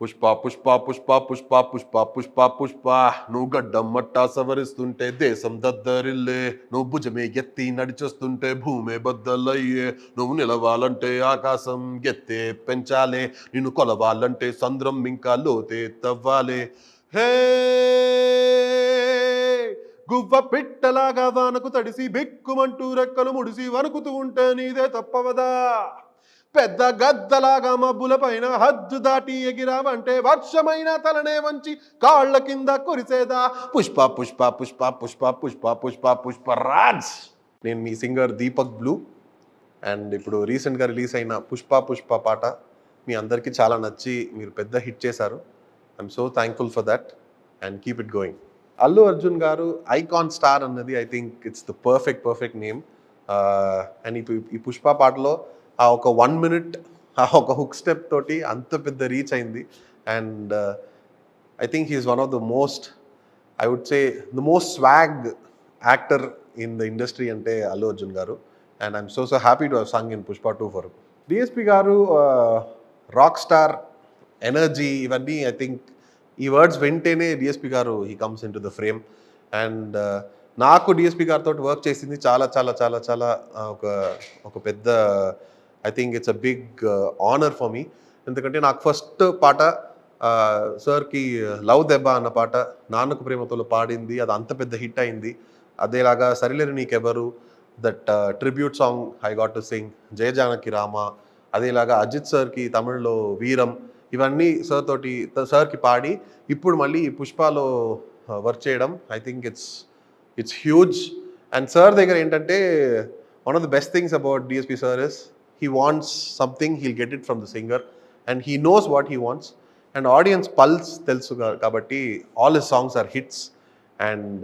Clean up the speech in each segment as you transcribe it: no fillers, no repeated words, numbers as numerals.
పుష్ప పుష్ప పుష్ప పుష్ప పుష్ప పుష్ప పుష్ప నువ్వు గడ్డం మట్టా సవరిస్తుంటే దేశం దద్దరిల్లే నువ్వు భుజమే ఎత్తి నడిచొస్తుంటే భూమే బద్దలయ్యే నువ్వు నిలవాలంటే ఆకాశం ఎత్తే పెంచాలే నిన్ను కొలవాలంటే సంద్రం ఇంకా లోతే తవ్వాలే హే గువ్వ పిట్టలాగా వానకు తడిసి బిక్కుమంటూ రెక్కలు ముడిసి వణుకుతూ ఉంటే నీదే తప్పవదా పెద్ద గద్దలాగా మబ్బుల పైన హద్దు దాటి ఎగిరావంటే వర్షమైన తలనే వంచి కాళ్ళ కింద కురిసేదా పుష్ప పుష్ప పుష్ప పుష్ప పుష్ప పుష్ప పుష్ప రాజ్. నేను మీ సింగర్ దీపక్ బ్లూ అండ్ ఇప్పుడు రీసెంట్గా రిలీజ్ అయిన పుష్ప పుష్ప పాట మీ అందరికీ చాలా నచ్చి మీరు పెద్ద హిట్ చేశారు. I'm so thankful for that and keep it going. Allu Arjun గారు ఐకాన్ స్టార్ అన్నది I think it's the perfect name. And ఈ పుష్ప పాటలో ఆ ఒక 1 minute ఆ ఒక హుక్ స్టెప్ తోటి అంత పెద్ద రీచ్ అయింది. And I think he's one of the most I would say the most swag actor in the industry అంటే Allu Arjun garu. And I'm so happy to sung in Pushpa 2 for DSP garu. Rock star energy ఇవన్నీ I think ఈ words వింటేనే DSP garu he comes in to the frame. And నాకు DSP గారితో work చేసింది చాలా చాలా చాలా చాలా ఒక పెద్ద I think it's a big honour for me. ఎందుకంటే నాకు ఫస్ట్ పాట సార్కి లవ్ దెబ్బ అన్న పాట నాన్నకు ప్రేమతో పాడింది, అది అంత పెద్ద హిట్ అయింది. అదేలాగా Sarileru Neekevvaru that tribute song I got to sing, Jaya Janaki Rama, అదేలాగా అజిత్ సార్కి తమిళ్లో వీరం, ఇవన్నీ సార్కి పాడి ఇప్పుడు మళ్ళీ పుష్పలో వర్క్ చేయడం I think it's huge. And sir దగ్గర ఏంటంటే one of the best things about DSP sir is he wants something, he'll get it from the singer and he knows what he wants and audience pulse telsu kabatti all his songs are hits. And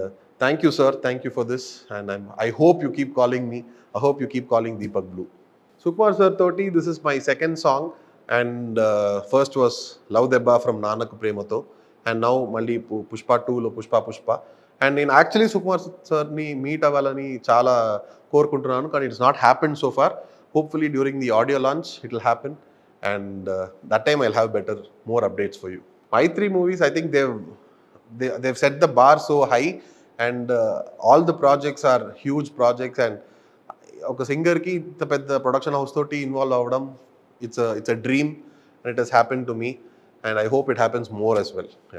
thank you sir, thank you for this and I hope you keep calling me, I hope you keep calling Deepak Blue. Sukumar sir toti this is my second song and first was Love Debba from Nanaku Premato and now malli Pushpa 2 lo Pushpa and in actually Sukumar sir ni meet avalani chaala కోరుకుంటున్నాను కానీ it's not happened so far. Hopefully during the audio launch it will happen and that time I'll have more updates for you. My 3 movies I think they've set the bar so high and all the projects are huge projects and oka singer ki inta pedda production house toti involve avadam it's a dream and it has happened to me and I hope it happens more as well. Yeah.